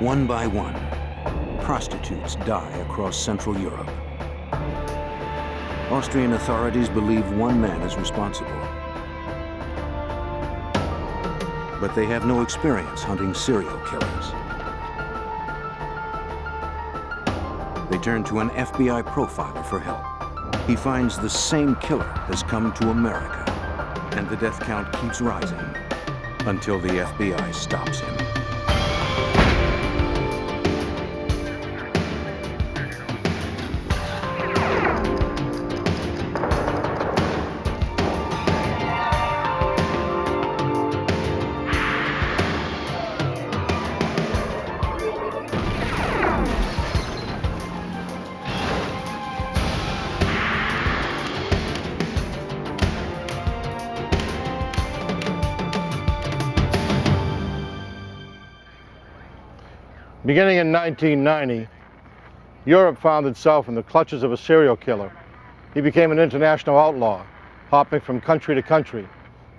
One by one, prostitutes die across Central Europe. Austrian authorities believe one man is responsible. But they have no experience hunting serial killers. They turn to an FBI profiler for help. He finds the same killer has come to America, and the death count keeps rising until the FBI stops him. Beginning in 1990, Europe found itself in the clutches of a serial killer. He became an international outlaw, hopping from country to country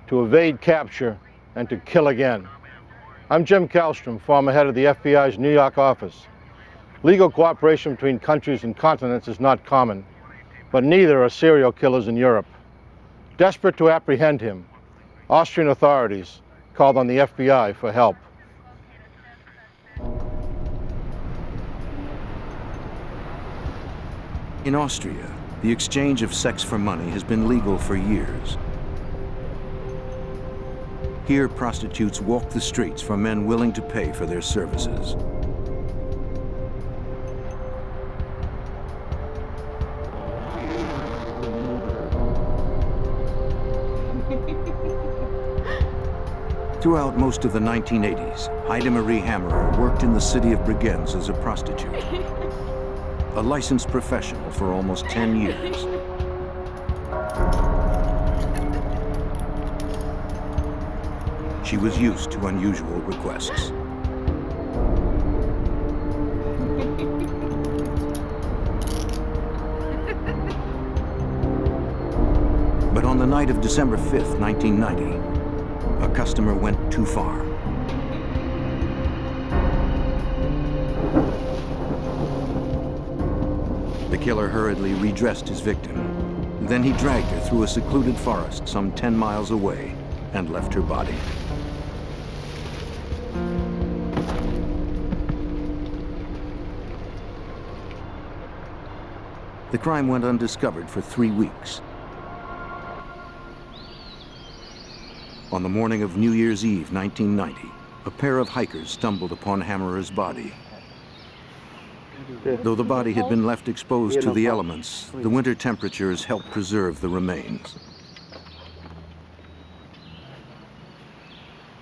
to evade capture and to kill again. I'm Jim Kallstrom, former head of the FBI's New York office. Legal cooperation between countries and continents is not common, but neither are serial killers in Europe. Desperate to apprehend him, Austrian authorities called on the FBI for help. In Austria, the exchange of sex for money has been legal for years. Here, prostitutes walk the streets for men willing to pay for their services. Throughout most of the 1980s, Heidemarie Hammerer worked in the city of Bregenz as a prostitute. A licensed professional for almost 10 years. She was used to unusual requests. But on the night of December 5th, 1990, a customer went too far. The killer hurriedly redressed his victim. Then he dragged her through a secluded forest some 10 miles away and left her body. The crime went undiscovered for 3 weeks. On the morning of New Year's Eve, 1990, a pair of hikers stumbled upon Hammerer's body. Though the body had been left exposed to the elements, the winter temperatures helped preserve the remains.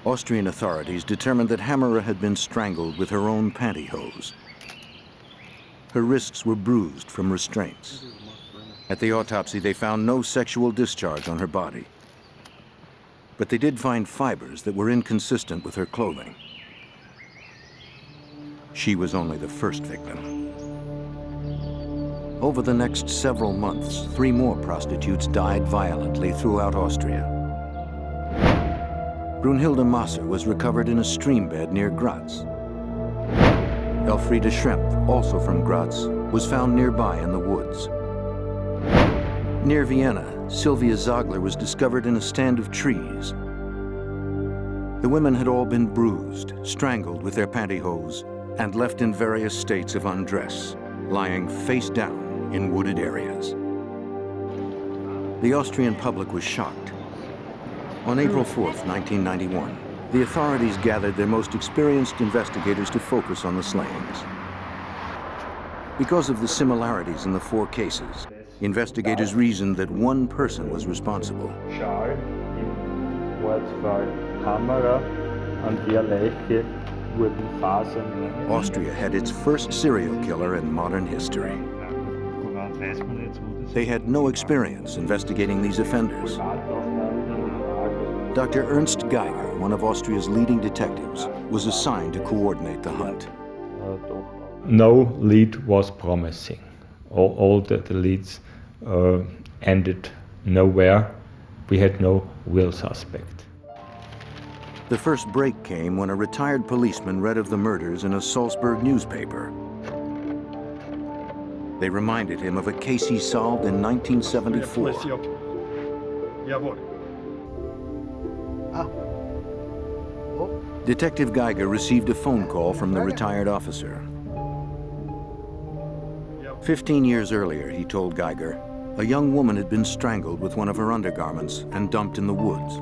Austrian authorities determined that Hammerer had been strangled with her own pantyhose. Her wrists were bruised from restraints. At the autopsy, they found no sexual discharge on her body. But they did find fibers that were inconsistent with her clothing. She was only the first victim. Over the next several months, 3 more prostitutes died violently throughout Austria. Brunhilde Masser was recovered in a stream bed near Graz. Elfriede Schrempf, also from Graz, was found nearby in the woods. Near Vienna, Sylvia Zagler was discovered in a stand of trees. The women had all been bruised, strangled with their pantyhose, and left in various states of undress, lying face down in wooded areas. The Austrian public was shocked. On April 4th, 1991, the authorities gathered their most experienced investigators to focus on the slayings. Because of the similarities in the 4 cases, investigators reasoned that one person was responsible. Austria had its first serial killer in modern history. They had no experience investigating these offenders. Dr. Ernst Geiger, one of Austria's leading detectives, was assigned to coordinate the hunt. No lead was promising. All the leads ended nowhere. We had no real suspect. The first break came when a retired policeman read of the murders in a Salzburg newspaper. They reminded him of a case he solved in 1974. Detective Geiger received a phone call from the retired officer. 15 years earlier, he told Geiger, a young woman had been strangled with one of her undergarments and dumped in the woods.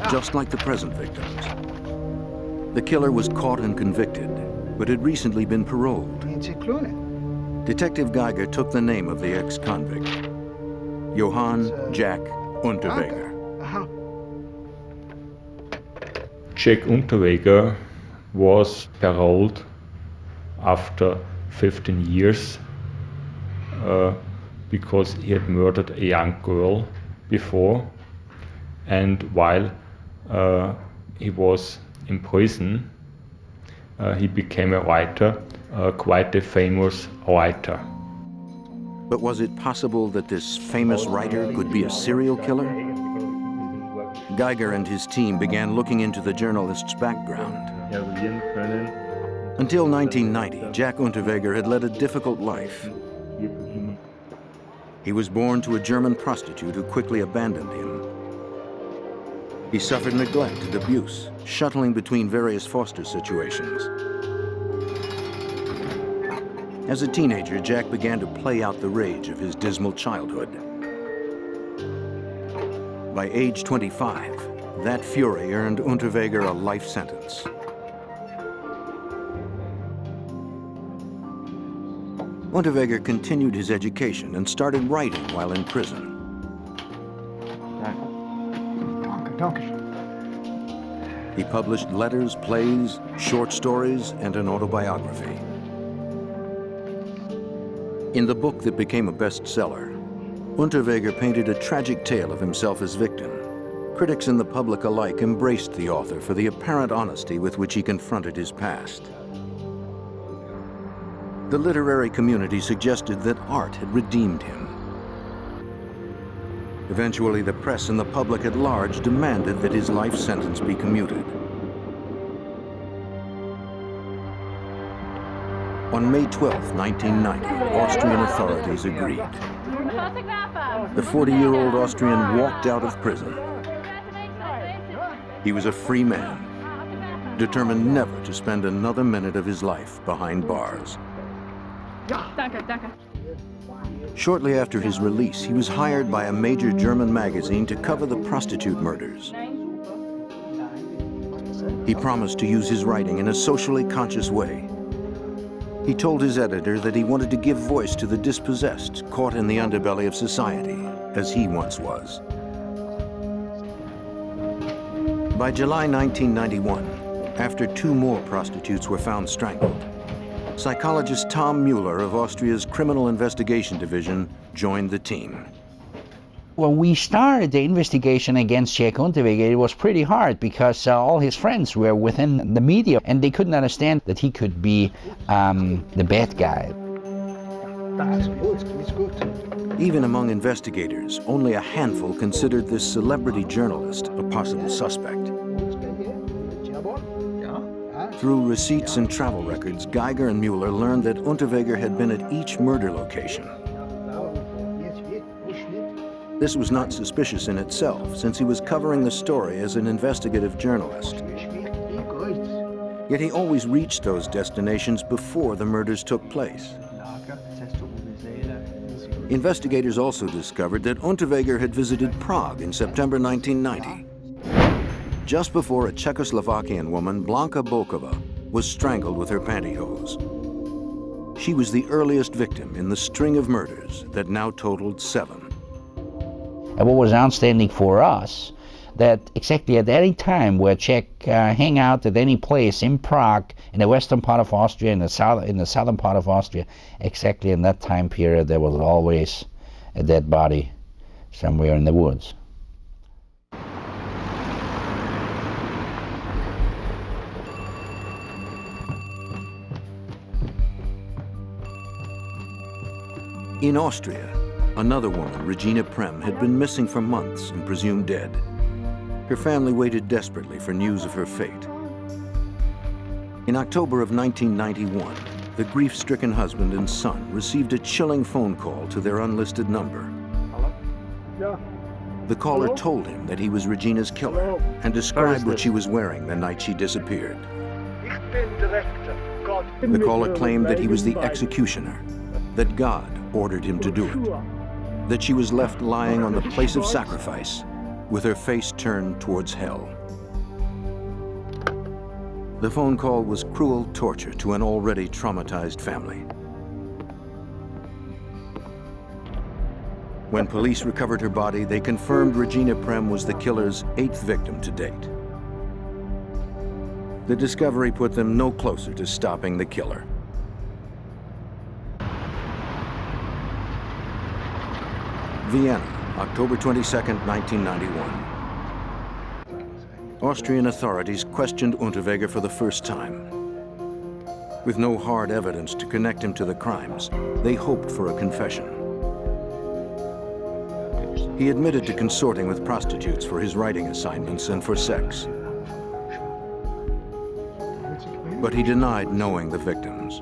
Just like the present victims. The killer was caught and convicted, but had recently been paroled. Detective Geiger took the name of the ex-convict, Johann Jack Unterweger. Jack Unterweger was paroled after 15 years because he had murdered a young girl before, and while he was in prison, he became a writer, quite a famous writer. But was it possible that this famous writer could be a serial killer? Geiger and his team began looking into the journalist's background. Until 1990, Jack Unterweger had led a difficult life. He was born to a German prostitute who quickly abandoned him. He suffered neglect and abuse, shuttling between various foster situations. As a teenager, Jack began to play out the rage of his dismal childhood. By age 25, that fury earned Unterweger a life sentence. Unterweger continued his education and started writing while in prison. He published letters, plays, short stories, and an autobiography. In the book that became a bestseller, Unterweger painted a tragic tale of himself as victim. Critics and the public alike embraced the author for the apparent honesty with which he confronted his past. The literary community suggested that art had redeemed him. Eventually, the press and the public at large demanded that his life sentence be commuted. On May 12, 1990, Austrian authorities agreed. The 40-year-old Austrian walked out of prison. He was a free man, determined never to spend another minute of his life behind bars. Shortly after his release, he was hired by a major German magazine to cover the prostitute murders. He promised to use his writing in a socially conscious way. He told his editor that he wanted to give voice to the dispossessed, caught in the underbelly of society, as he once was. By July 1991, after 2 more prostitutes were found strangled, psychologist Tom Mueller of Austria's Criminal Investigation Division joined the team. When we started the investigation against Jack Unterweger, it was pretty hard because all his friends were within the media and they couldn't understand that he could be the bad guy. Even among investigators, only a handful considered this celebrity journalist a possible suspect. Through receipts and travel records, Geiger and Mueller learned that Unterweger had been at each murder location. This was not suspicious in itself, since he was covering the story as an investigative journalist. Yet he always reached those destinations before the murders took place. Investigators also discovered that Unterweger had visited Prague in September 1990, just before a Czechoslovakian woman, Blanka Bokova, was strangled with her pantyhose. She was the earliest victim in the string of murders that now totaled 7. And what was outstanding for us, that exactly at any time where Czech hang out at any place in Prague, in the western part of Austria, in the southern part of Austria, exactly in that time period there was always a dead body somewhere in the woods. In Austria, another woman, Regina Prem, had been missing for months and presumed dead. Her family waited desperately for news of her fate. In October of 1991, the grief-stricken husband and son received a chilling phone call to their unlisted number. Hello? Yeah. The caller Hello? told him that he was Regina's killer Hello? and described what she was wearing the night she disappeared. The caller claimed that he was the executioner, that God ordered him to do it, that she was left lying on the place of sacrifice with her face turned towards hell. The phone call was cruel torture to an already traumatized family. When police recovered her body, they confirmed Regina Prem was the killer's 8th victim to date. The discovery put them no closer to stopping the killer. Vienna, October 22, 1991. Austrian authorities questioned Unterweger for the first time. With no hard evidence to connect him to the crimes, they hoped for a confession. He admitted to consorting with prostitutes for his writing assignments and for sex. But he denied knowing the victims.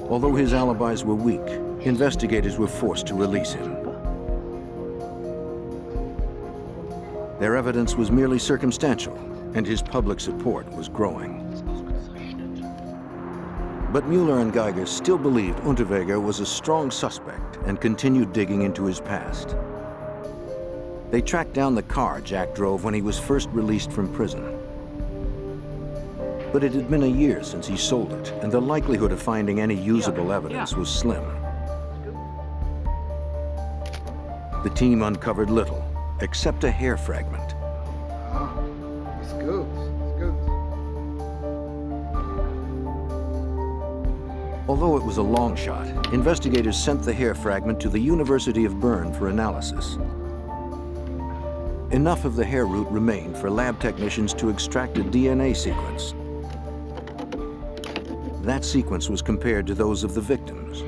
Although his alibis were weak, investigators were forced to release him. Their evidence was merely circumstantial, and his public support was growing. But Mueller and Geiger still believed Unterweger was a strong suspect and continued digging into his past. They tracked down the car Jack drove when he was first released from prison. But it had been a year since he sold it, and the likelihood of finding any usable evidence was slim. The team uncovered little, except a hair fragment. It's good. It's good. Although it was a long shot, investigators sent the hair fragment to the University of Bern for analysis. Enough of the hair root remained for lab technicians to extract a DNA sequence. That sequence was compared to those of the victims.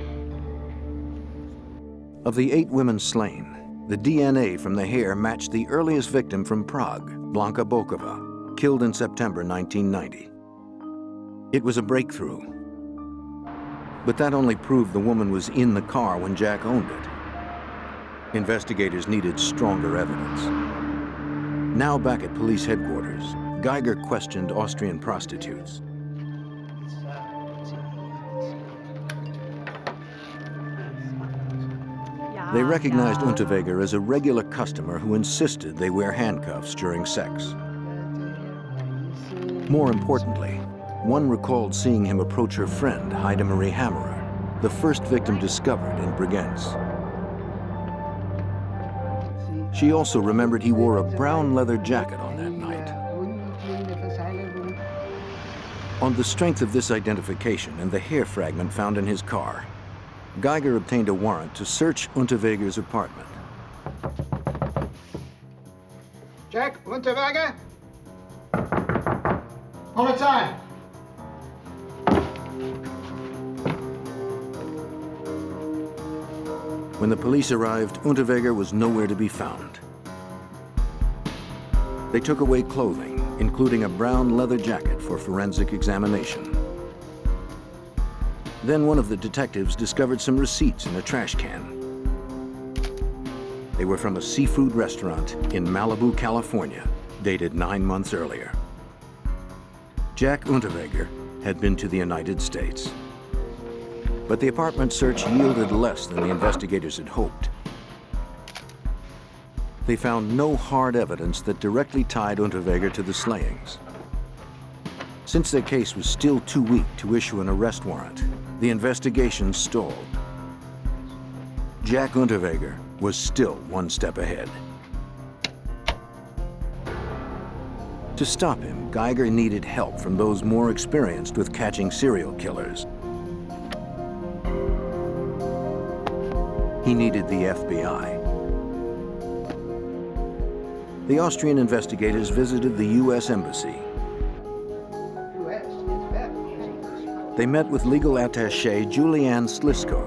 Of the 8 women slain, the DNA from the hair matched the earliest victim from Prague, Blanka Bokova, killed in September 1990. It was a breakthrough. But that only proved the woman was in the car when Jack owned it. Investigators needed stronger evidence. Now back at police headquarters, Geiger questioned Austrian prostitutes. They recognized Unterweger as a regular customer who insisted they wear handcuffs during sex. More importantly, one recalled seeing him approach her friend, Heide Marie Hammerer, the first victim discovered in Bregenz. She also remembered he wore a brown leather jacket on that night. On the strength of this identification and the hair fragment found in his car, Geiger obtained a warrant to search Unterweger's apartment. Jack Unterweger? Polizei! When the police arrived, Unterweger was nowhere to be found. They took away clothing, including a brown leather jacket for forensic examination. Then one of the detectives discovered some receipts in a trash can. They were from a seafood restaurant in Malibu, California, dated 9 months earlier. Jack Unterweger had been to the United States. But the apartment search yielded less than the investigators had hoped. They found no hard evidence that directly tied Unterweger to the slayings. Since their case was still too weak to issue an arrest warrant, the investigation stalled. Jack Unterweger was still one step ahead. To stop him, Geiger needed help from those more experienced with catching serial killers. He needed the FBI. The Austrian investigators visited the U.S. Embassy. They met with legal attaché Julianne Slisko,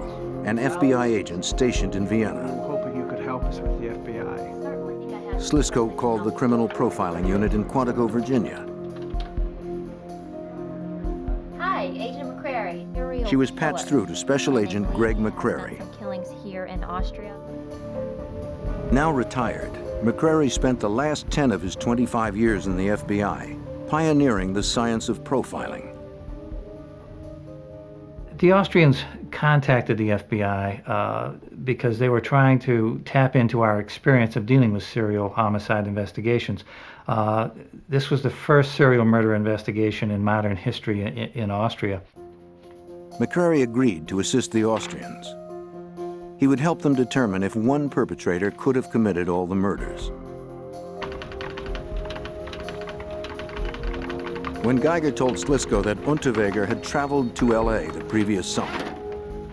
an FBI agent stationed in Vienna. I'm hoping you could help us business with the FBI. Slisko called the criminal profiling unit in Quantico, Virginia. Hi, Agent McCrary. Serial She was patched killer. through to Special Agent Greg Has done McCrary. some killings here in Austria. Now retired, McCrary spent the last 10 of his 25 years in the FBI, pioneering the science of profiling. The Austrians contacted the FBI because they were trying to tap into our experience of dealing with serial homicide investigations. This was the first serial murder investigation in modern history in Austria. McCrary agreed to assist the Austrians. He would help them determine if one perpetrator could have committed all the murders. When Geiger told Slisko that Unterweger had traveled to LA the previous summer,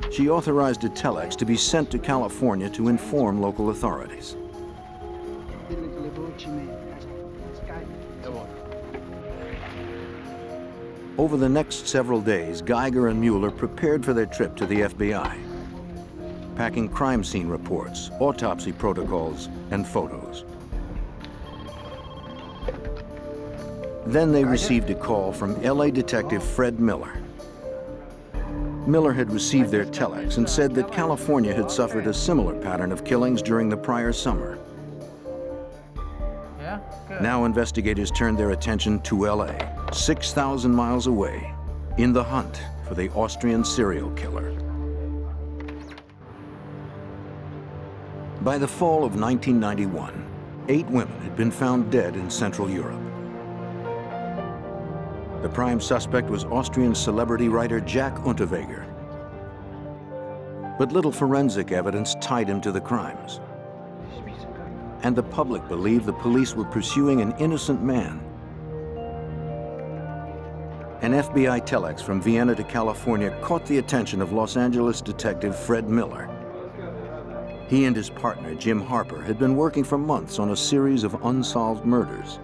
she authorized a telex to be sent to California to inform local authorities. Over the next several days, Geiger and Mueller prepared for their trip to the FBI, packing crime scene reports, autopsy protocols, and photos. Then they received a call from LA detective Fred Miller. Miller had received their telex and said that California had suffered a similar pattern of killings during the prior summer. Now investigators turned their attention to LA, 6,000 miles away, in the hunt for the Austrian serial killer. By the fall of 1991, 8 women had been found dead in Central Europe. The prime suspect was Austrian celebrity writer Jack Unterweger. But little forensic evidence tied him to the crimes. And the public believed the police were pursuing an innocent man. An FBI telex from Vienna to California caught the attention of Los Angeles detective Fred Miller. He and his partner, Jim Harper, had been working for months on a series of unsolved murders.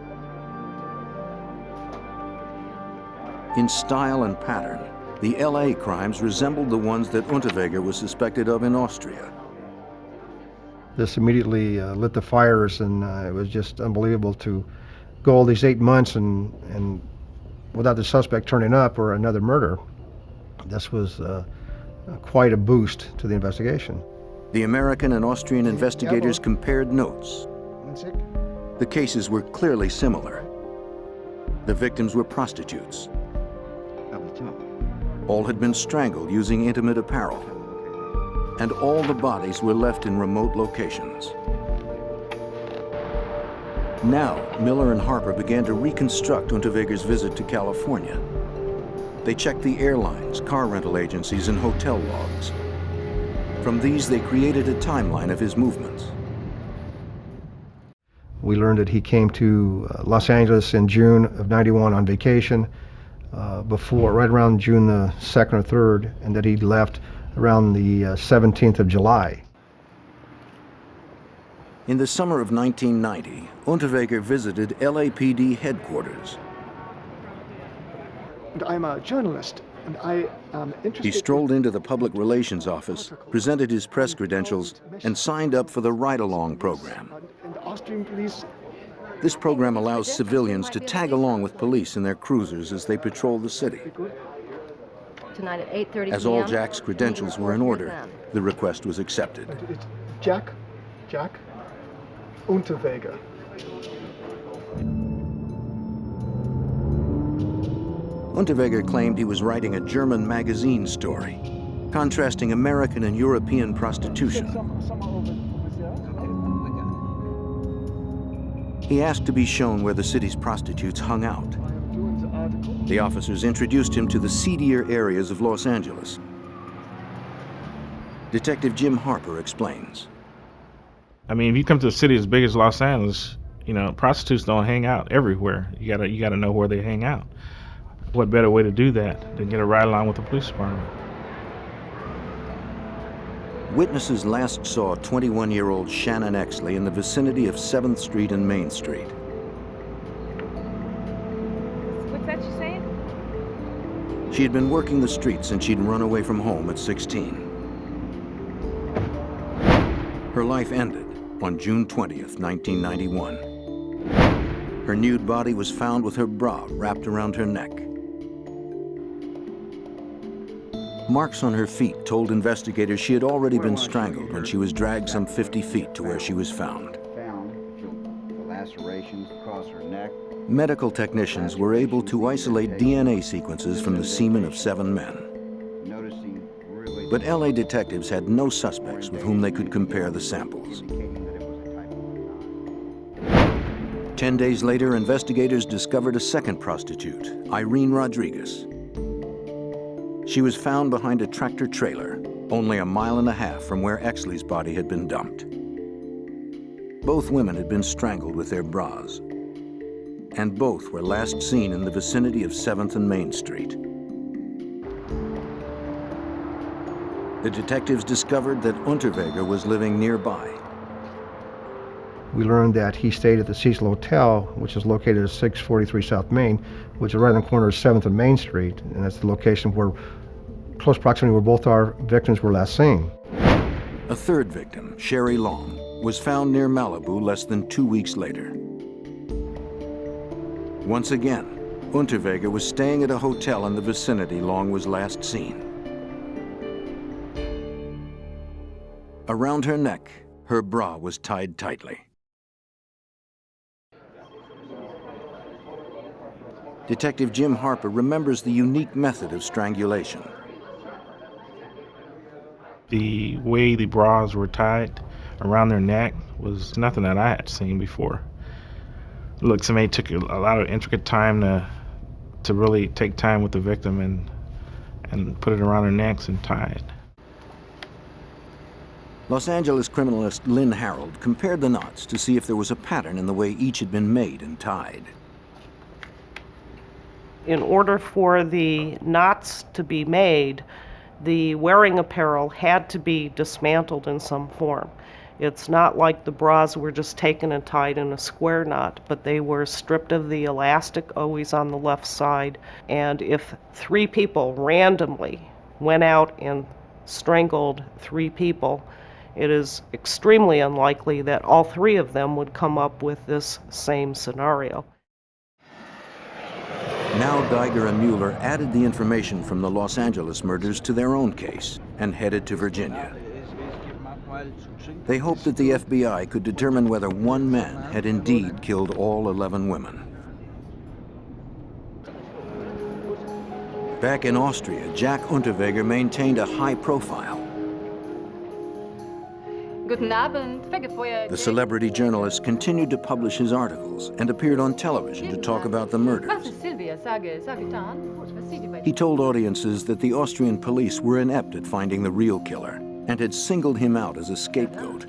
In style and pattern, the LA crimes resembled the ones that Unterweger was suspected of in Austria. This immediately lit the fires, and it was just unbelievable to go all these 8 months and without the suspect turning up or another murder. This was quite a boost to the investigation. The American and Austrian investigators compared notes. The cases were clearly similar. The victims were prostitutes. All had been strangled using intimate apparel, and all the bodies were left in remote locations. Now, Miller and Harper began to reconstruct Unterweger's visit to California. They checked the airlines, car rental agencies, and hotel logs. From these, they created a timeline of his movements. We learned that he came to Los Angeles in June of '91 on vacation, right around June the 2nd or 3rd, and that he left around the 17th of July. In the summer of 1990, Unterweger visited LAPD headquarters. And I'm a journalist, and I am interested. He strolled into the public relations office, presented his press credentials, and signed up for the ride-along program. And the Austrian police. This program allows civilians to tag along with police in their cruisers as they patrol the city. Tonight at 8:30 As all Jack's credentials were in order, the request was accepted. It's Jack Unterweger. Unterweger claimed he was writing a German magazine story, contrasting American and European prostitution. He asked to be shown where the city's prostitutes hung out. The officers introduced him to the seedier areas of Los Angeles. Detective Jim Harper explains. I mean, if you come to a city as big as Los Angeles, you know, prostitutes don't hang out everywhere. You gotta know where they hang out. What better way to do that than get a ride along with the police department? Witnesses last saw 21-year-old Shannon Exley in the vicinity of 7th Street and Main Street. What's that you saying? She had been working the streets since she'd run away from home at 16. Her life ended on June 20th, 1991. Her nude body was found with her bra wrapped around her neck. Marks on her feet told investigators she had already been strangled when she was dragged some 50 feet to where she was found. The lacerations across her neck. Medical technicians were able to isolate DNA sequences from the semen of 7 men. But LA detectives had no suspects with whom they could compare the samples. 10 days later, investigators discovered a second prostitute, Irene Rodriguez. She was found behind a tractor trailer, only 1.5 miles from where Exley's body had been dumped. Both women had been strangled with their bras, and both were last seen in the vicinity of 7th and Main Street. The detectives discovered that Unterweger was living nearby. We learned that he stayed at the Cecil Hotel, which is located at 643 South Main, which is right on the corner of 7th and Main Street, and that's the location where, close proximity where both our victims were last seen. A third victim, Sherry Long, was found near Malibu less than 2 weeks later. Once again, Unterweger was staying at a hotel in the vicinity Long was last seen. Around her neck, her bra was tied tightly. Detective Jim Harper remembers the unique method of strangulation. The way the bras were tied around their neck was nothing that I had seen before. It looked to me it took a lot of intricate time to really take time with the victim and put it around their necks and tie it. Los Angeles criminalist Lynn Harold compared the knots to see if there was a pattern in the way each had been made and tied. In order for the knots to be made, the wearing apparel had to be dismantled in some form. It's not like the bras were just taken and tied in a square knot, but they were stripped of the elastic, always on the left side. And if 3 people randomly went out and strangled 3 people, it is extremely unlikely that all 3 of them would come up with this same scenario. Now Geiger and Mueller added the information from the Los Angeles murders to their own case and headed to Virginia. They hoped that the FBI could determine whether one man had indeed killed all 11 women. Back in Austria, Jack Unterweger maintained a high profile. The celebrity journalist continued to publish his articles and appeared on television to talk about the murders. He told audiences that the Austrian police were inept at finding the real killer and had singled him out as a scapegoat.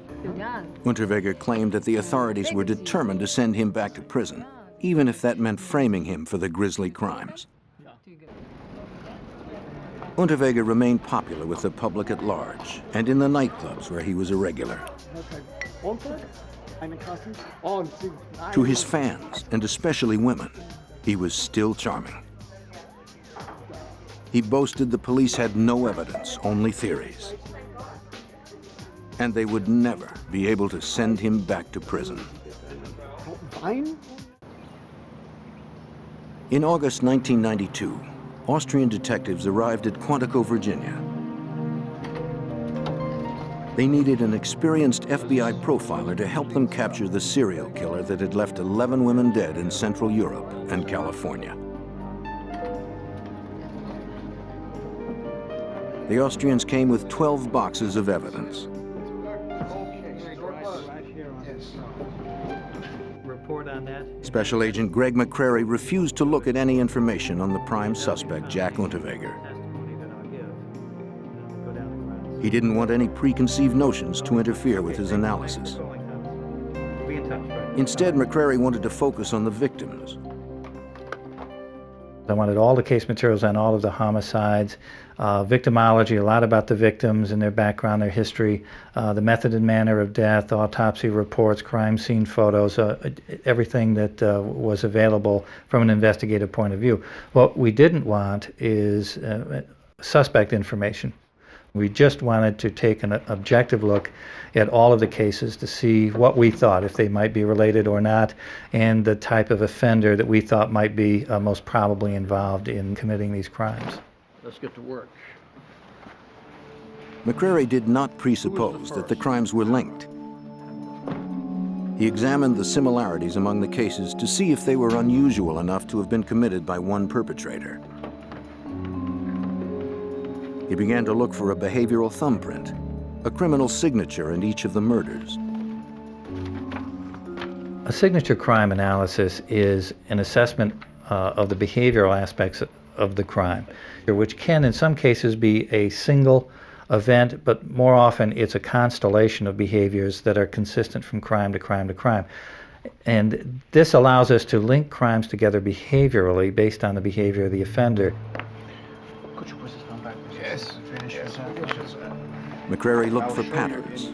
Unterweger claimed that the authorities were determined to send him back to prison, even if that meant framing him for the grisly crimes. Unterweger remained popular with the public at large and in the nightclubs where he was a regular. To his fans, and especially women, he was still charming. He boasted the police had no evidence, only theories. And they would never be able to send him back to prison. In August 1992, Austrian detectives arrived at Quantico, Virginia. They needed an experienced FBI profiler to help them capture the serial killer that had left 11 women dead in Central Europe and California. The Austrians came with 12 boxes of evidence. Report on that. Special Agent Greg McCrary refused to look at any information on the prime suspect, Jack Unterweger. He didn't want any preconceived notions to interfere with his analysis. Instead, McCrary wanted to focus on the victims. I wanted all the case materials on all of the homicides, victimology, a lot about the victims and their background, their history, the method and manner of death, autopsy reports, crime scene photos, everything that was available from an investigative point of view. What we didn't want is suspect information. We just wanted to take an objective look at all of the cases to see what we thought, if they might be related or not, and the type of offender that we thought might be most probably involved in committing these crimes. Let's get to work. McCrary did not presuppose that the crimes were linked. He examined the similarities among the cases to see if they were unusual enough to have been committed by one perpetrator. He began to look for a behavioral thumbprint, a criminal signature in each of the murders. A signature crime analysis is an assessment of the behavioral aspects of the crime, which can in some cases be a single event, but more often it's a constellation of behaviors that are consistent from crime to crime to crime. And this allows us to link crimes together behaviorally based on the behavior of the offender. Yes. McCrary looked for patterns.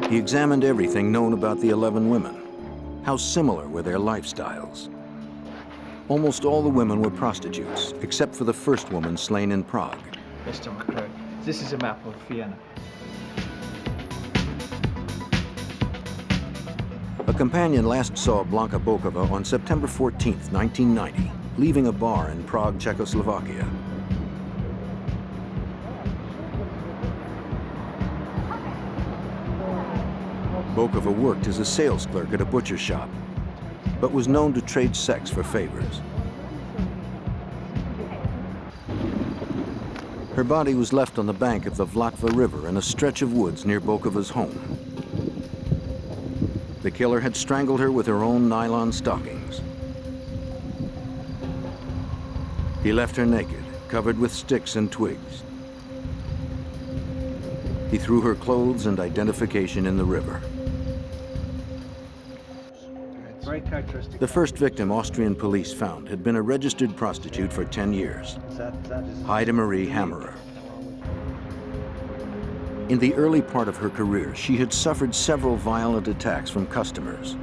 He examined everything known about the 11 women. How similar were their lifestyles? Almost all the women were prostitutes, except for the first woman slain in Prague. Mr. McCrary, this is a map of Vienna. A companion last saw Blanka Bokova on September 14, 1990, leaving a bar in Prague, Czechoslovakia. Bokova worked as a sales clerk at a butcher shop, but was known to trade sex for favors. Her body was left on the bank of the Vlatva River in a stretch of woods near Bokova's home. The killer had strangled her with her own nylon stockings. He left her naked, covered with sticks and twigs. He threw her clothes and identification in the river. The first victim Austrian police found had been a registered prostitute for 10 years, Heide Marie Hammerer. In the early part of her career, she had suffered several violent attacks from customers,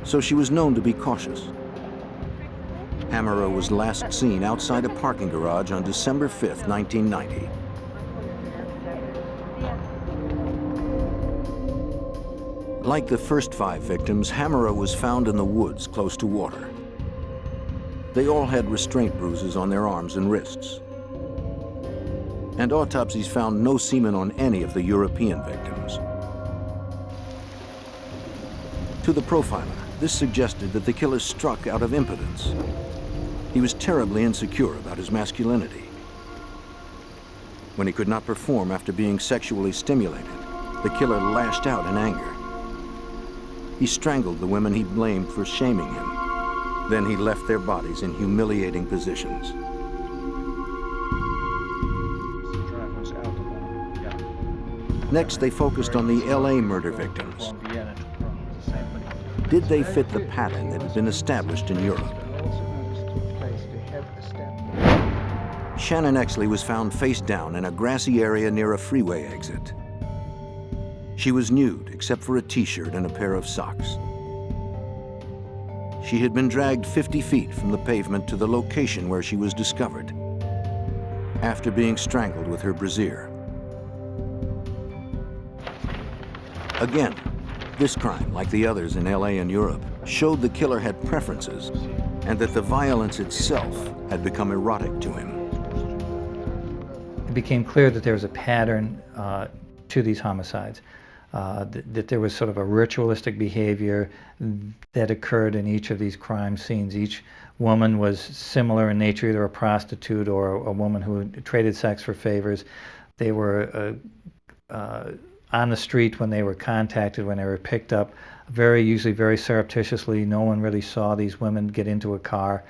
so she was known to be cautious. Hammerer was last seen outside a parking garage on December 5, 1990. Like the first 5 victims, Hammerer was found in the woods close to water. They all had restraint bruises on their arms and wrists. And autopsies found no semen on any of the European victims. To the profiler, this suggested that the killer struck out of impotence. He was terribly insecure about his masculinity. When he could not perform after being sexually stimulated, the killer lashed out in anger. He strangled the women he blamed for shaming him. Then he left their bodies in humiliating positions. Next, they focused on the LA murder victims. Did they fit the pattern that had been established in Europe? Shannon Exley was found face down in a grassy area near a freeway exit. She was nude except for a t-shirt and a pair of socks. She had been dragged 50 feet from the pavement to the location where she was discovered, after being strangled with her brassiere. Again, this crime, like the others in LA and Europe, showed the killer had preferences and that the violence itself had become erotic to him. It became clear that there was a pattern to these homicides. That there was sort of a ritualistic behavior that occurred in each of these crime scenes. Each woman was similar in nature, either a prostitute or a woman who traded sex for favors. They were on the street when they were contacted, when they were picked up, usually very surreptitiously. No one really saw these women get into a car.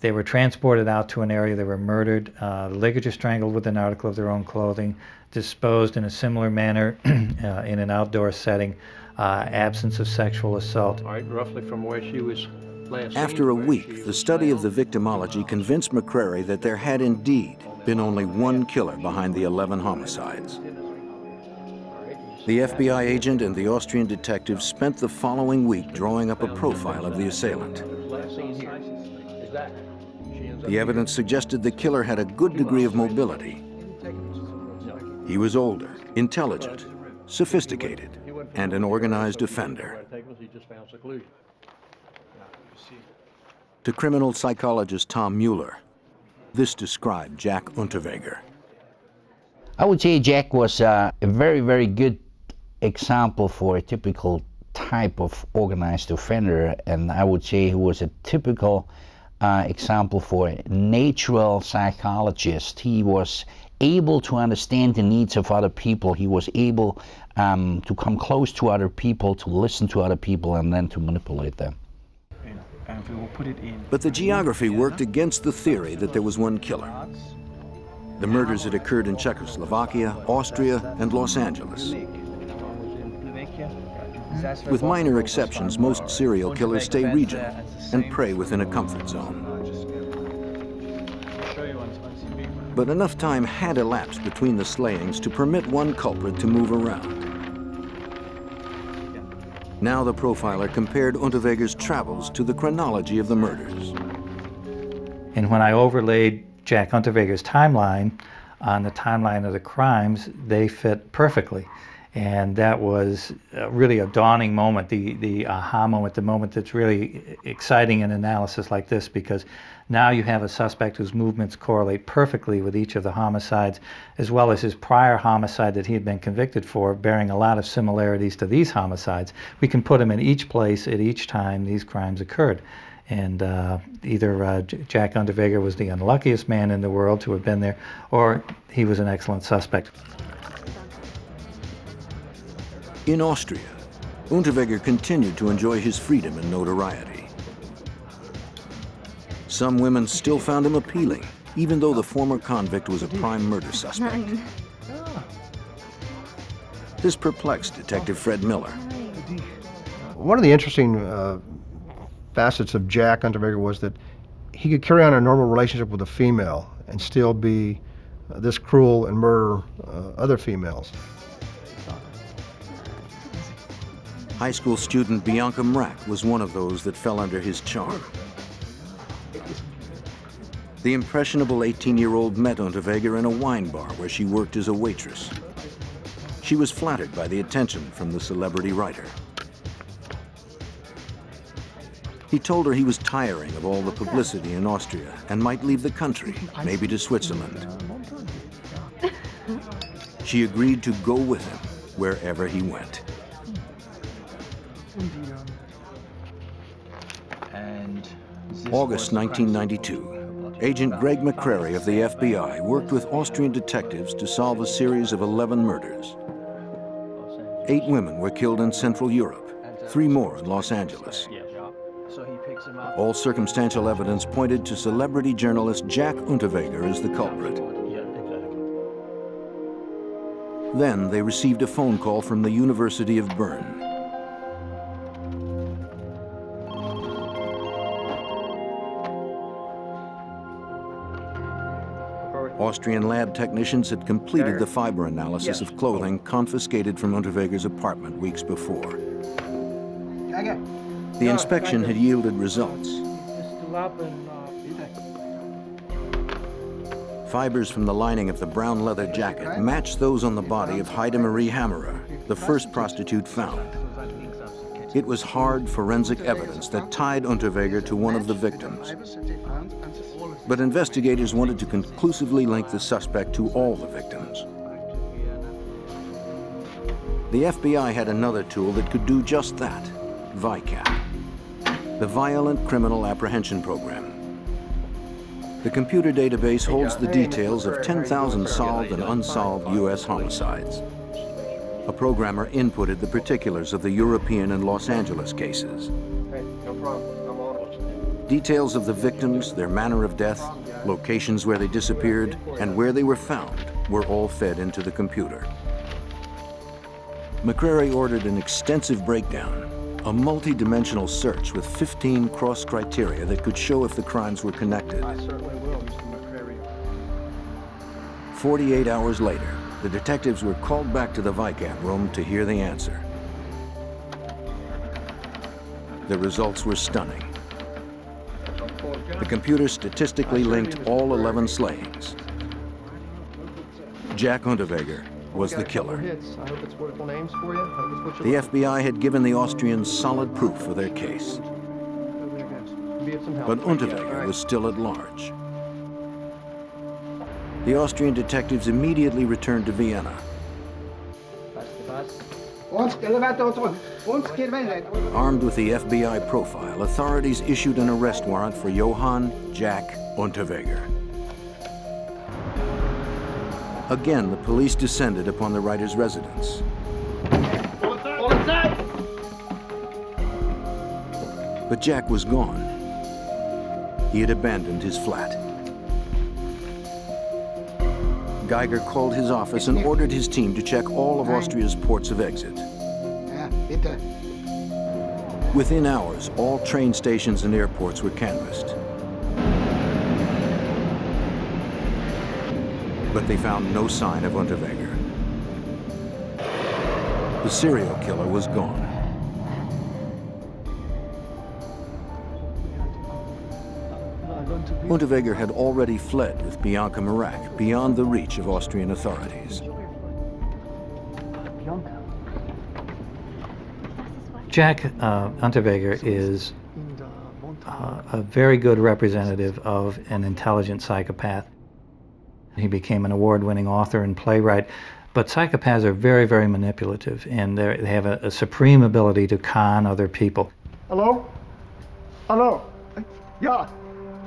They were transported out to an area. They were murdered, ligature strangled with an article of their own clothing, disposed in a similar manner in an outdoor setting, absence of sexual assault. All right, roughly from where she was last seen. After a week, the study of the victimology convinced McCrary that there had indeed been only one killer behind the 11 homicides. The FBI agent and the Austrian detective spent the following week drawing up a profile of the assailant. The evidence suggested the killer had a good degree of mobility. He was older, intelligent, sophisticated, and an organized offender. To criminal psychologist Tom Mueller, this described Jack Unterweger. I would say Jack was a very, very good example for a typical type of organized offender, and I would say he was a typical example for a natural psychologist. He was able to understand the needs of other people. He was able to come close to other people, to listen to other people, and then to manipulate them. But the geography worked against the theory that there was one killer. The murders had occurred in Czechoslovakia, Austria, and Los Angeles. With minor exceptions, most serial killers stay regional and prey within a comfort zone. But enough time had elapsed between the slayings to permit one culprit to move around. Now the profiler compared Unterweger's travels to the chronology of the murders. And when I overlaid Jack Unterweger's timeline on the timeline of the crimes, they fit perfectly. And that was really a dawning moment, the aha moment, the moment that's really exciting in analysis like this, because now you have a suspect whose movements correlate perfectly with each of the homicides, as well as his prior homicide that he had been convicted for, bearing a lot of similarities to these homicides. We can put him in each place at each time these crimes occurred. And either Jack Unterweger was the unluckiest man in the world to have been there, or he was an excellent suspect. In Austria, Unterweger continued to enjoy his freedom and notoriety. Some women still found him appealing, even though the former convict was a prime murder suspect. This perplexed Detective Fred Miller. One of the interesting facets of Jack Unterweger was that he could carry on a normal relationship with a female and still be this cruel and murder other females. High school student Bianca Mrak was one of those that fell under his charm. The impressionable 18-year-old met Unterweger in a wine bar where she worked as a waitress. She was flattered by the attention from the celebrity writer. He told her he was tiring of all the publicity in Austria and might leave the country, maybe to Switzerland. She agreed to go with him wherever he went. August 1992. Agent Greg McCrary of the FBI worked with Austrian detectives to solve a series of 11 murders. 8 women were killed in Central Europe, 3 more in Los Angeles. All circumstantial evidence pointed to celebrity journalist Jack Unterweger as the culprit. Then they received a phone call from the University of Bern. Austrian lab technicians had completed the fiber analysis of clothing confiscated from Unterweger's apartment weeks before. The inspection had yielded results. Fibers from the lining of the brown leather jacket matched those on the body of Heide Marie Hammerer, the first prostitute found. It was hard forensic evidence that tied Unterweger to one of the victims. But investigators wanted to conclusively link the suspect to all the victims. The FBI had another tool that could do just that, VICAP, the Violent Criminal Apprehension Program. The computer database holds the details of 10,000 solved and unsolved U.S. homicides. A programmer inputted the particulars of the European and Los Angeles cases. Details of the victims, their manner of death, locations where they disappeared, and where they were found were all fed into the computer. McCrary ordered an extensive breakdown, a multi-dimensional search with 15 cross-criteria that could show if the crimes were connected. 48 hours later, the detectives were called back to the VICAP room to hear the answer. The results were stunning. The computer statistically linked all 11 slayings. Jack Unterweger was the killer. The FBI had given the Austrians solid proof for their case. But Unterweger was still at large. The Austrian detectives immediately returned to Vienna. Armed with the FBI profile, authorities issued an arrest warrant for Johann Jack Unterweger. Again, the police descended upon the writer's residence. But Jack was gone. He had abandoned his flat. Geiger called his office and ordered his team to check all of Austria's ports of exit. Within hours, all train stations and airports were canvassed. But they found no sign of Unterweger. The serial killer was gone. Unterweger had already fled with Bianca Marak beyond the reach of Austrian authorities. Jack Unterweger is a very good representative of an intelligent psychopath. He became an award-winning author and playwright, but psychopaths are very, very manipulative, and they have a supreme ability to con other people. Hello? Hello? Ja.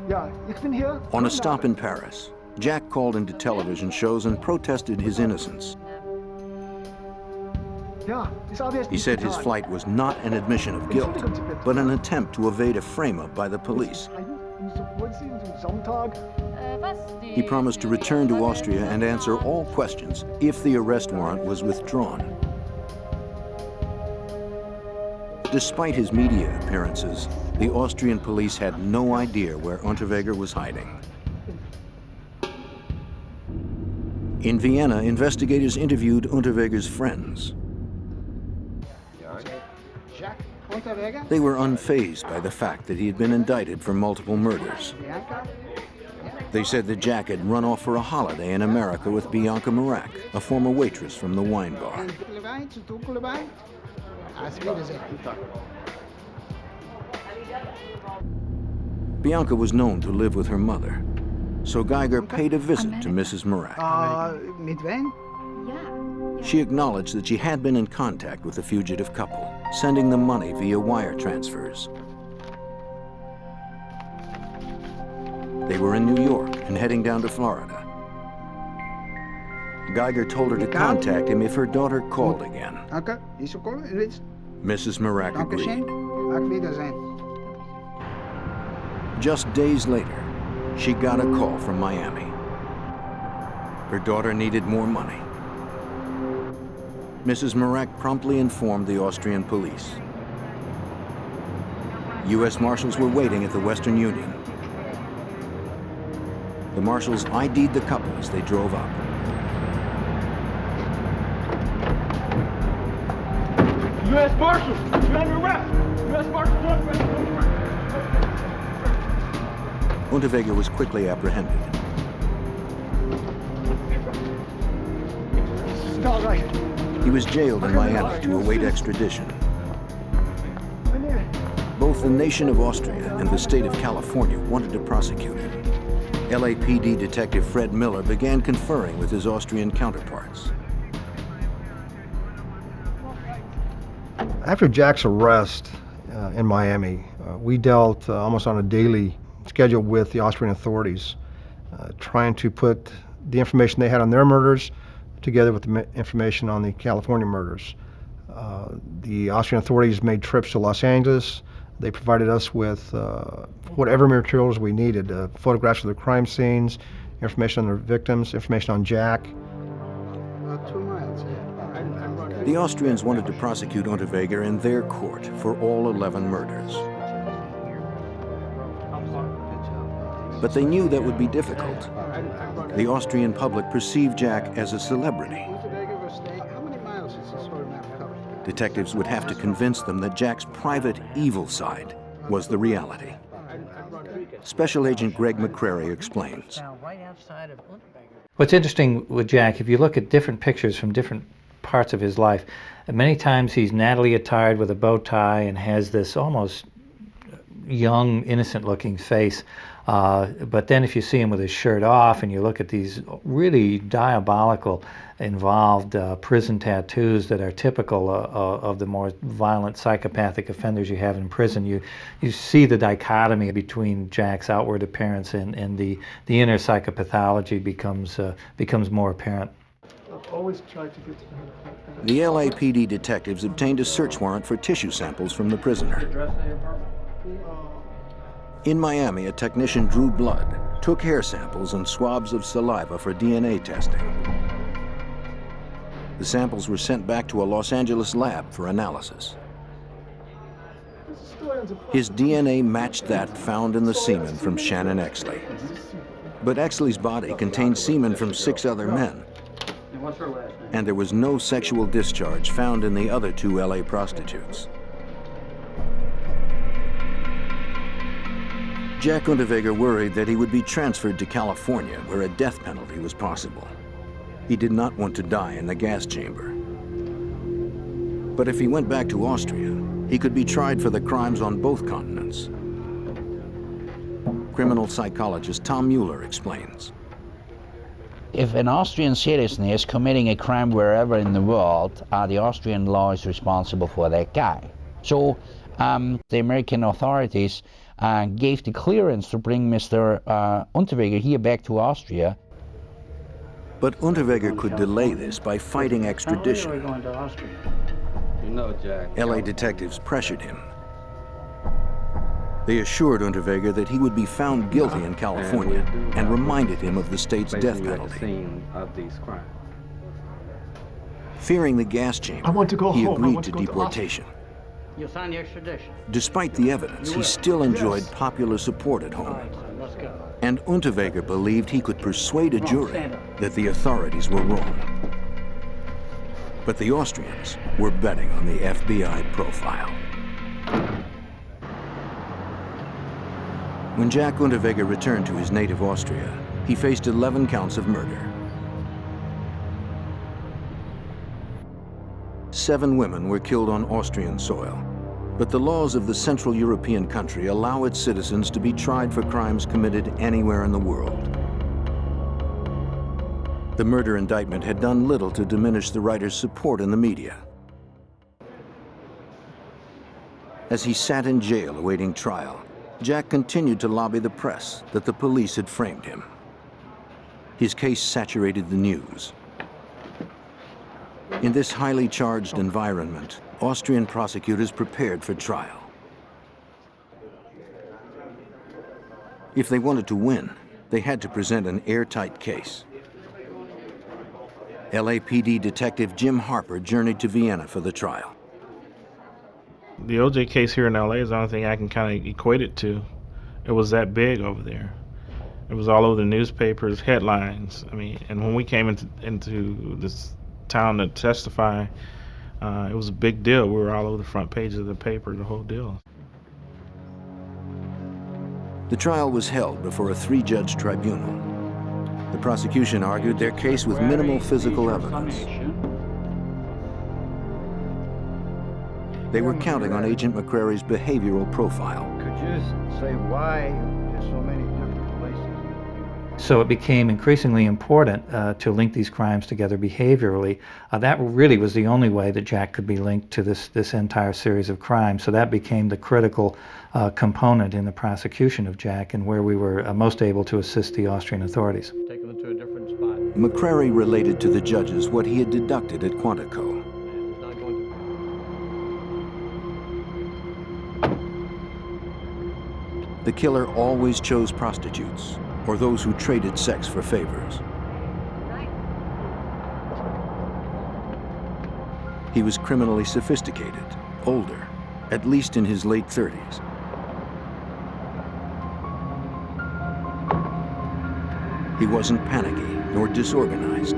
Ja, ich bin hier. On a stop in Paris, Jack called into television shows and protested his innocence. He said his flight was not an admission of guilt, but an attempt to evade a frame-up by the police. He promised to return to Austria and answer all questions if the arrest warrant was withdrawn. Despite his media appearances, the Austrian police had no idea where Unterweger was hiding. In Vienna, investigators interviewed Unterweger's friends. They were unfazed by the fact that he had been indicted for multiple murders. They said that Jack had run off for a holiday in America with Bianca Marak, a former waitress from the wine bar. Bianca was known to live with her mother, so Geiger paid a visit to Mrs. Marak. Mit wem? She acknowledged that she had been in contact with the fugitive couple, sending them money via wire transfers. They were in New York and heading down to Florida. Geiger told her to contact him if her daughter called again. Mrs. Marak agreed. Just days later, she got a call from Miami. Her daughter needed more money. Mrs. Marak promptly informed the Austrian police. U.S. Marshals were waiting at the Western Union. The Marshals ID'd the couple as they drove up. U.S. Marshals, you're under arrest! U.S. Marshals, you're under arrest! Unterweger was quickly apprehended. All right. He was jailed in Miami to await extradition. Both the nation of Austria and the state of California wanted to prosecute him. LAPD Detective Fred Miller began conferring with his Austrian counterparts. After Jack's arrest in Miami, we dealt almost on a daily schedule with the Austrian authorities, trying to put the information they had on their murders together with the information on the California murders. The Austrian authorities made trips to Los Angeles. They provided us with whatever materials we needed, photographs of the crime scenes, information on the victims, information on Jack. The Austrians wanted to prosecute Unterweger in their court for all 11 murders. But they knew that would be difficult. The Austrian public perceived Jack as a celebrity. Detectives would have to convince them that Jack's private evil side was the reality. Special Agent Greg McCrary explains. What's interesting with Jack, if you look at different pictures from different parts of his life, many times he's nattily attired with a bow tie and has this almost young, innocent-looking face. But then if you see him with his shirt off and you look at these really diabolical, involved prison tattoos that are typical of the more violent psychopathic offenders you have in prison, you see the dichotomy between Jack's outward appearance and the inner psychopathology becomes more apparent. I've always tried to get to The LAPD detectives obtained a search warrant for tissue samples from the prisoner. In Miami, a technician drew blood, took hair samples and swabs of saliva for DNA testing. The samples were sent back to a Los Angeles lab for analysis. His DNA matched that found in the semen from Shannon Exley. But Exley's body contained semen from 6 other men, and there was no sexual discharge found in the other 2 LA prostitutes. Jack Unterweger worried that he would be transferred to California, where a death penalty was possible. He did not want to die in the gas chamber. But if he went back to Austria, he could be tried for the crimes on both continents. Criminal psychologist Tom Mueller explains. If an Austrian citizen is committing a crime wherever in the world, the Austrian law is responsible for that guy. So the American authorities gave the clearance to bring Mr. Unterweger here back to Austria. But Unterweger could delay this by fighting extradition. You know, Jack. LA detectives pressured him. They assured Unterweger that he would be found guilty in California and reminded him of the state's death penalty. Fearing the gas chamber, he agreed to deportation. You'll sign the extradition. Despite the evidence, he still enjoyed popular support at home. And Unterweger believed he could persuade a jury that the authorities were wrong. But the Austrians were betting on the FBI profile. When Jack Unterweger returned to his native Austria, he faced 11 counts of murder. 7 women were killed on Austrian soil, but the laws of the Central European country allow its citizens to be tried for crimes committed anywhere in the world. The murder indictment had done little to diminish the writer's support in the media. As he sat in jail awaiting trial, Jack continued to lobby the press that the police had framed him. His case saturated the news. In this highly charged environment, Austrian prosecutors prepared for trial. If they wanted to win, they had to present an airtight case. LAPD detective Jim Harper journeyed to Vienna for the trial. The OJ case here in LA is the only thing I can kind of equate it to. It was that big over there. It was all over the newspapers, headlines. I mean, and when we came into this town to testify, it was a big deal. We were all over the front page of the paper, the whole deal. The trial was held before a 3-judge tribunal. The prosecution argued their case with minimal physical evidence. They were counting on Agent McCrary's behavioral profile. Could you say why there's so many different places? So it became increasingly important to link these crimes together behaviorally. That really was the only way that Jack could be linked to this entire series of crimes. So that became the critical component in the prosecution of Jack, and where we were most able to assist the Austrian authorities. Take them to a different spot. McCrary related to the judges what he had deducted at Quantico. The killer always chose prostitutes, or those who traded sex for favors. He was criminally sophisticated, older, at least in his late 30s. He wasn't panicky nor disorganized.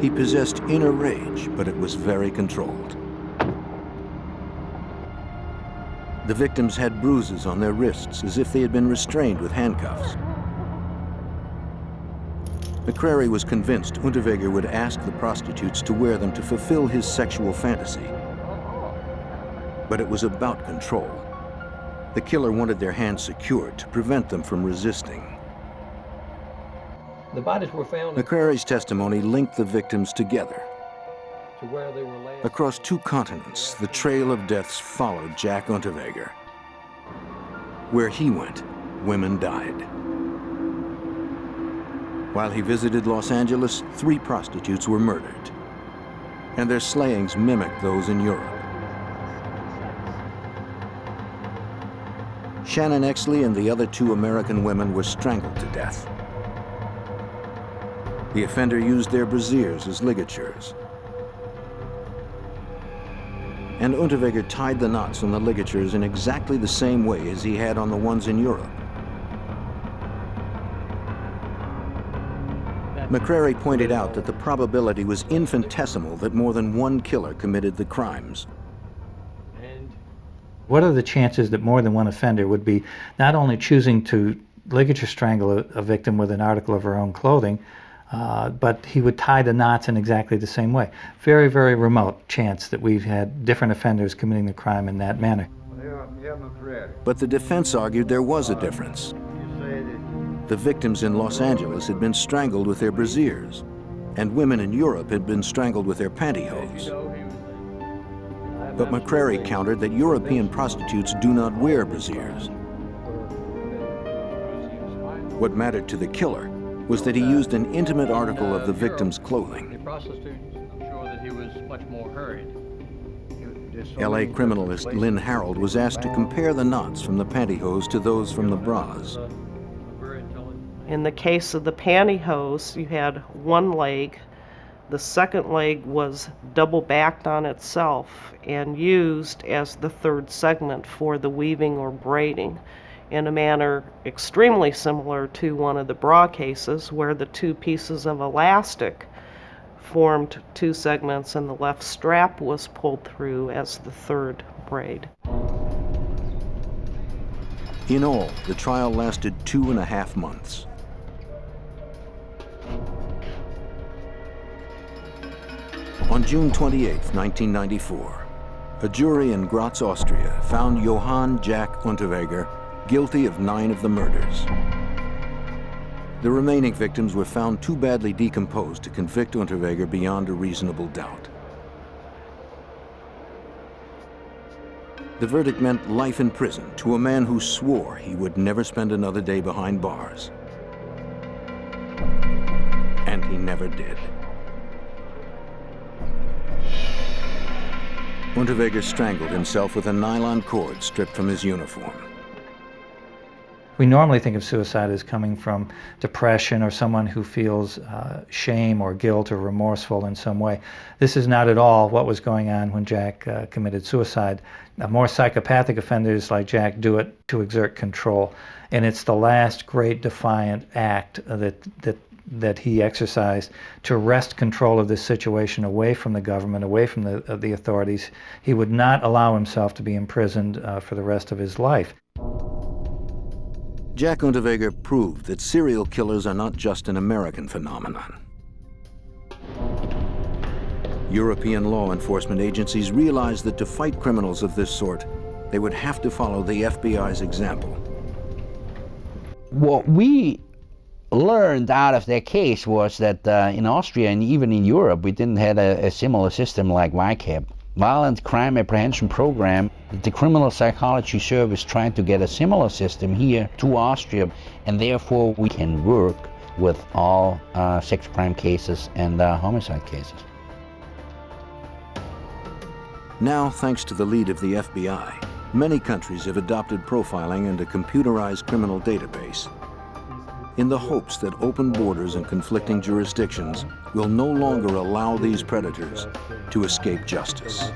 He possessed inner rage, but it was very controlled. The victims had bruises on their wrists as if they had been restrained with handcuffs. McCrary was convinced Unterweger would ask the prostitutes to wear them to fulfill his sexual fantasy. But it was about control. The killer wanted their hands secured to prevent them from resisting. The bodies were found McCrary's testimony linked the victims together. to where they were last. Across 2 continents, the trail of deaths followed Jack Unterweger. Where he went, women died. While he visited Los Angeles, 3 prostitutes were murdered, and their slayings mimicked those in Europe. Shannon Exley and the other 2 American women were strangled to death. The offender used their brassieres as ligatures. And Unterweger tied the knots on the ligatures in exactly the same way as he had on the ones in Europe. McCrary pointed out that the probability was infinitesimal that more than one killer committed the crimes. What are the chances that more than one offender would be not only choosing to ligature strangle a victim with an article of her own clothing, but he would tie the knots in exactly the same way? Very, very remote chance that we've had different offenders committing the crime in that manner. But the defense argued there was a difference. The victims in Los Angeles had been strangled with their brassieres, and women in Europe had been strangled with their pantyhose. But McCrary countered that European prostitutes do not wear brassieres. What mattered to the killer was that he used an intimate article of the victim's clothing. The prostitutes, I'm sure that he was much more hurried. LA criminalist Lynn Harold was asked to compare the knots from the pantyhose to those from the bras. In the case of the pantyhose, you had one leg. The second leg was double-backed on itself and used as the third segment for the weaving or braiding, in a manner extremely similar to one of the bra cases where the 2 pieces of elastic formed 2 segments and the left strap was pulled through as the third braid. In all, the trial lasted 2.5 months. On June 28, 1994, a jury in Graz, Austria, found Johann Jack Unterweger guilty of 9 of the murders. The remaining victims were found too badly decomposed to convict Unterweger beyond a reasonable doubt. The verdict meant life in prison to a man who swore he would never spend another day behind bars. And he never did. Unterweger strangled himself with a nylon cord stripped from his uniform. We normally think of suicide as coming from depression or someone who feels shame or guilt or remorseful in some way. This is not at all what was going on when Jack committed suicide. More psychopathic offenders like Jack do it to exert control, and it's the last great defiant act that he exercised to wrest control of this situation away from the government, away from the authorities. He would not allow himself to be imprisoned for the rest of his life. Jack Unterweger proved that serial killers are not just an American phenomenon. European law enforcement agencies realized that to fight criminals of this sort, they would have to follow the FBI's example. What we learned out of their case was that in Austria and even in Europe, we didn't have a similar system like VICAP. Violent Crime Apprehension Program. The Criminal Psychology Service tried to get a similar system here to Austria, and therefore we can work with all sex crime cases and homicide cases. Now, thanks to the lead of the FBI, many countries have adopted profiling and a computerized criminal database in the hopes that open borders and conflicting jurisdictions will no longer allow these predators to escape justice.